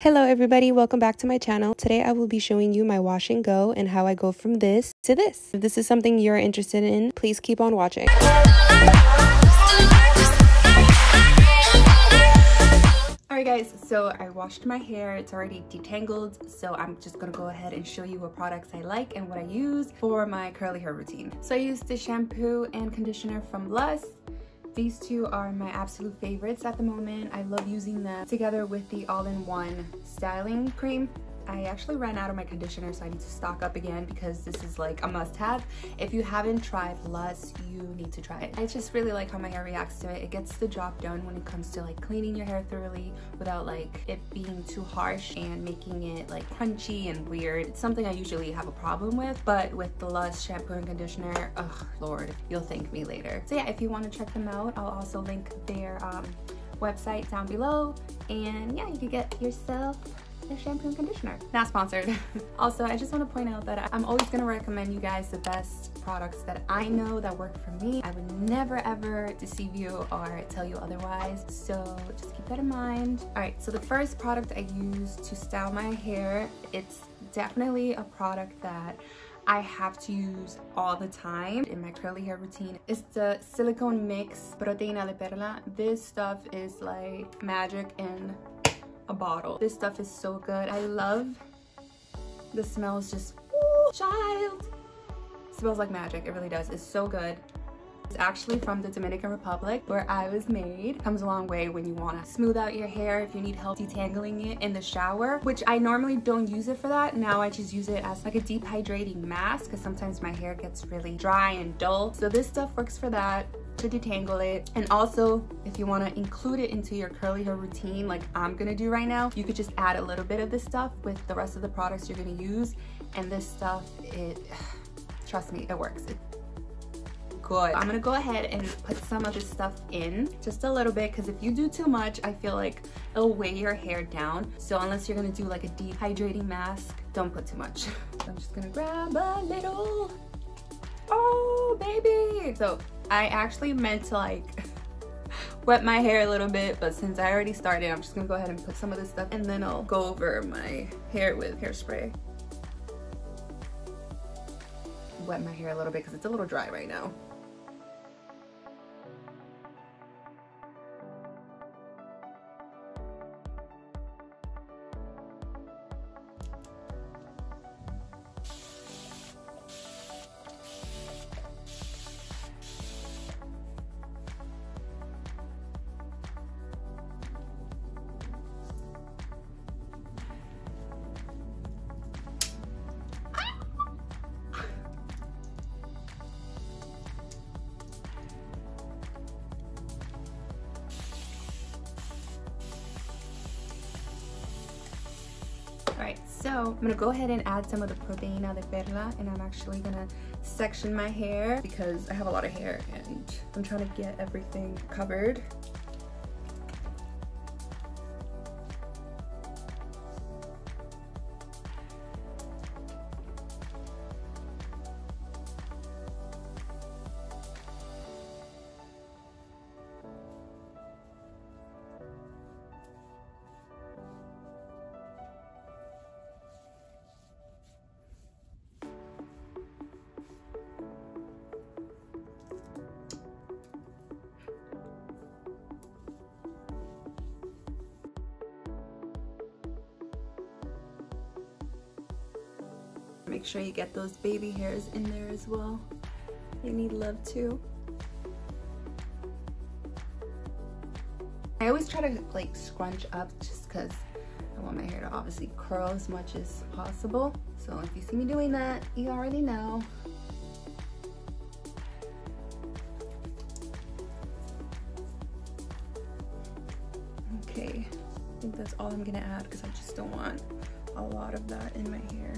Hello everybody, welcome back to my channel. Today I will be showing you my wash and go and how I go from this to this. If this is something you're interested in, please keep on watching. Alright guys, so I washed my hair. It's already detangled, so I'm just gonna go ahead and show you what products I like and what I use for my curly hair routine. So I use the shampoo and conditioner from Lush. These two are my absolute favorites at the moment. I love using them together with the all-in-one styling cream. I actually ran out of my conditioner, so I need to stock up again because this is like a must-have. If you haven't tried Lush, you need to try it. I just really like how my hair reacts to it. It gets the job done when it comes to like cleaning your hair thoroughly without like it being too harsh and making it like crunchy and weird. It's something I usually have a problem with, but with the Lush shampoo and conditioner, oh Lord, you'll thank me later. So yeah, if you want to check them out, I'll also link their website down below, and yeah, you can get yourself a shampoo and conditioner. Not sponsored. Also, I just want to point out that I'm always going to recommend you guys the best products that I know that work for me. I would never ever deceive you or tell you otherwise, so just keep that in mind. Alright, so the first product I use to style my hair, it's definitely a product that I have to use all the time in my curly hair routine. It's the Silicone mix Proteina de Perla. This stuff is like magic in a bottle. This stuff is so good. I love the smell. Is just, ooh, child. It smells like magic. It really does. It's so good. It's actually from the Dominican Republic where I was made. Comes a long way when you want to smooth out your hair, if you need help detangling it in the shower, which I normally don't use it for that. Now I just use it as like a deep hydrating mask because sometimes my hair gets really dry and dull. So this stuff works for that, to detangle it. And also, if you want to include it into your curly hair routine like I'm gonna do right now, you could just add a little bit of this stuff with the rest of the products you're gonna use, and this stuff, trust me, it works. It's good. I'm gonna go ahead and put some of this stuff in, just a little bit, because if you do too much, I feel like it'll weigh your hair down. So unless you're gonna do like a deep hydrating mask, don't put too much. So I'm just gonna grab a little. Oh baby! So I actually meant to like wet my hair a little bit, but since I already started, I'm just gonna go ahead and put some of this stuff, and then I'll go over my hair with hairspray. Wet my hair a little bit because it's a little dry right now. Alright, so I'm gonna go ahead and add some of the Proteina de Perla, and I'm actually gonna section my hair because I have a lot of hair and I'm trying to get everything covered. Make sure you get those baby hairs in there as well. They need love too. I always try to like scrunch up just because I want my hair to obviously curl as much as possible. So if you see me doing that, you already know. Okay, I think that's all I'm gonna add because I just don't want a lot of that in my hair.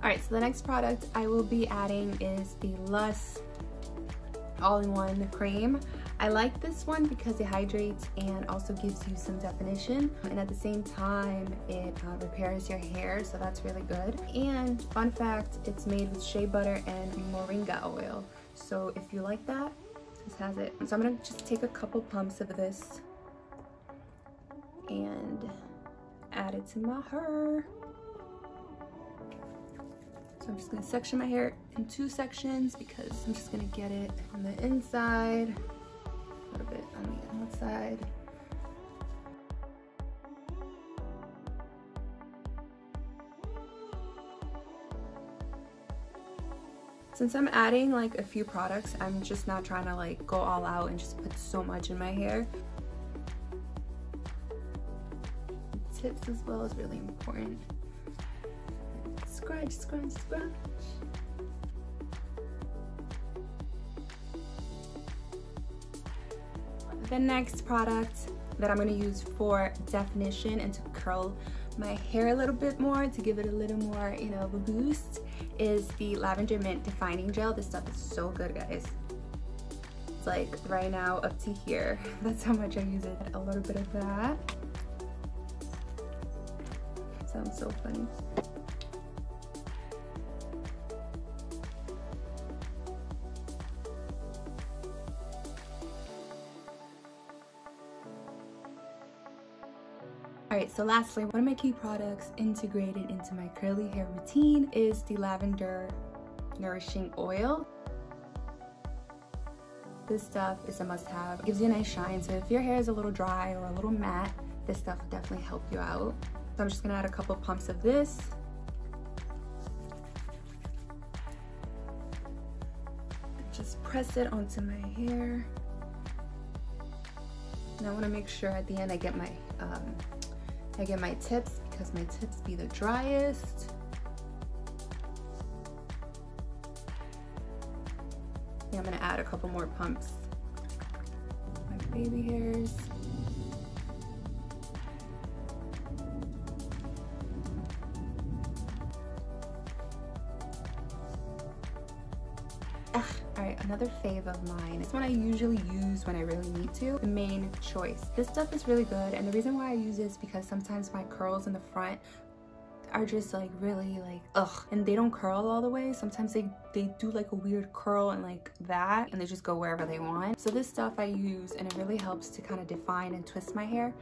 Alright, so the next product I will be adding is the Lush all-in-one cream. I like this one because it hydrates and also gives you some definition, and at the same time it repairs your hair, so that's really good. And fun fact, it's made with shea butter and moringa oil, so if you like that, this has it. So I'm gonna just take a couple pumps of this and add it to my hair. So I'm just gonna section my hair in 2 sections because I'm just gonna get it on the inside, a little bit on the outside. Since I'm adding like a few products, I'm just not trying to like go all out and just put so much in my hair. Tips as well is really important. Scrunch, scrunch, scrunch. The next product that I'm going to use for definition and to curl my hair a little bit more, to give it a little more, you know, of a boost, is the Lavender Mint Defining Gel. This stuff is so good, guys. It's like right now up to here. That's how much I use it. A little bit of that. Sounds so funny. Alright, so lastly, one of my key products integrated into my curly hair routine is the Lavender Nourishing Oil. This stuff is a must-have. It gives you a nice shine, so if your hair is a little dry or a little matte, this stuff will definitely help you out. So I'm just gonna add a couple pumps of this. Just press it onto my hair. And I wanna make sure at the end I get my tips, because my tips be the driest. Yeah, I'm gonna add a couple more pumps. My baby hairs. Alright, another fave of mine. This one I usually use when I really need to. The Main Choice. This stuff is really good, and the reason why I use it is because sometimes my curls in the front are just like really like ugh, and they don't curl all the way. Sometimes they do like a weird curl and like that, and they just go wherever they want. So this stuff I use, and it really helps to kind of define and twist my hair.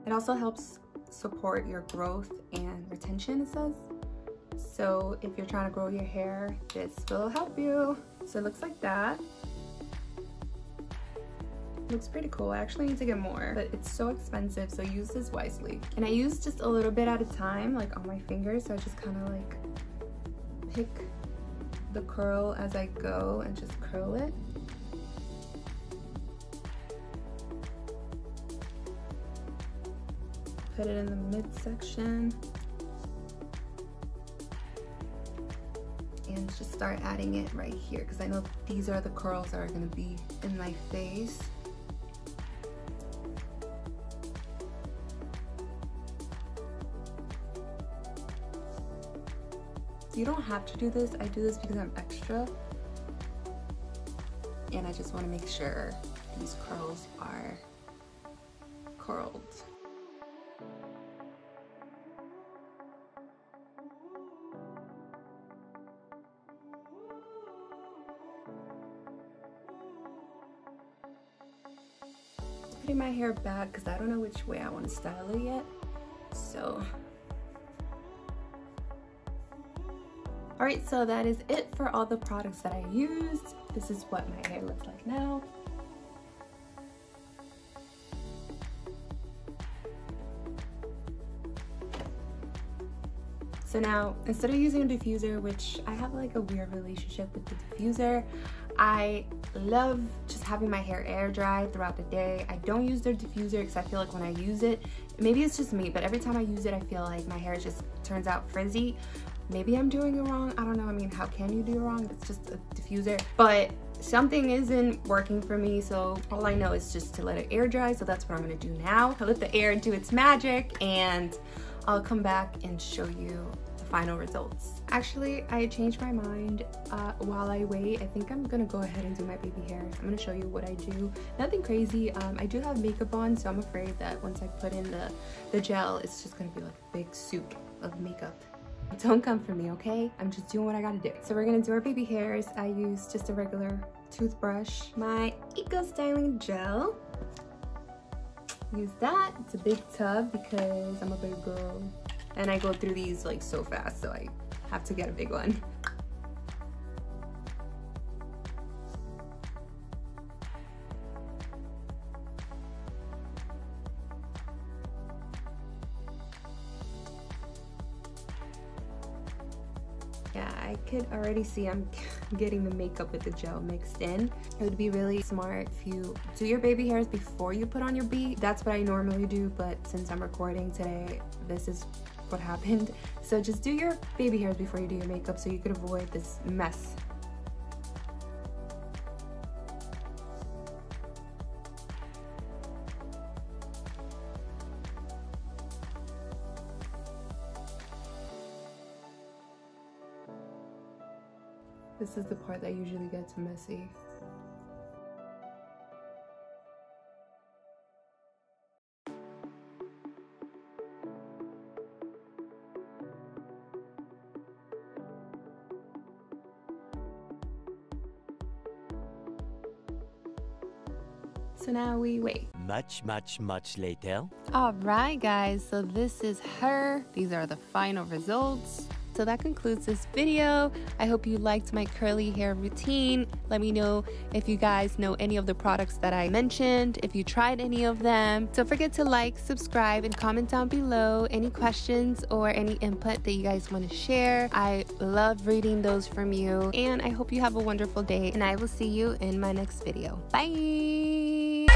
It also helps support your growth and retention, it says. So if you're trying to grow your hair, this will help you. So it looks like that. Looks pretty cool. I actually need to get more, but it's so expensive, so use this wisely. And I use just a little bit at a time, like on my fingers, so I just kind of like pick the curl as I go and just curl it. Put it in the midsection. And just start adding it right here, because I know these are the curls that are going to be in my face. You don't have to do this. I do this because I'm extra, and I just want to make sure these curls are curled. Putting my hair back because I don't know which way I want to style it yet. So alright, so that is it for all the products that I used. This is what my hair looks like now. So now, instead of using a diffuser, which I have like a weird relationship with the diffuser, I love just having my hair air dry throughout the day. I don't use the diffuser because I feel like when I use it, maybe it's just me, but every time I use it, I feel like my hair just turns out frizzy. Maybe I'm doing it wrong. I don't know. I mean, how can you do it wrong? It's just a diffuser. But something isn't working for me, so all I know is just to let it air dry. So that's what I'm gonna do now. I'll let the air do its magic, and I'll come back and show you the final results. Actually, I changed my mind while I wait. I think I'm gonna go ahead and do my baby hairs. I'm gonna show you what I do. Nothing crazy. I do have makeup on, so I'm afraid that once I put in the gel, it's just gonna be like a big soup of makeup. Don't come for me, okay? I'm just doing what I gotta do. So we're gonna do our baby hairs. I use just a regular toothbrush, my Eco Styling Gel, use that. It's a big tub because I'm a big girl. And I go through these like so fast, so I have to get a big one. Yeah, I could already see I'm getting the makeup with the gel mixed in. It would be really smart if you do your baby hairs before you put on your beat. That's what I normally do, but since I'm recording today, this is what happened. So just do your baby hairs before you do your makeup so you could avoid this mess. This is the part that usually gets messy. So now we wait. Much later. All right, guys, so this is her. These are the final results. So that concludes this video. I hope you liked my curly hair routine. Let me know if you guys know any of the products that I mentioned, if you tried any of them. Don't forget to like, subscribe, and comment down below any questions or any input that you guys want to share. I love reading those from you, and I hope you have a wonderful day, and I will see you in my next video. Bye!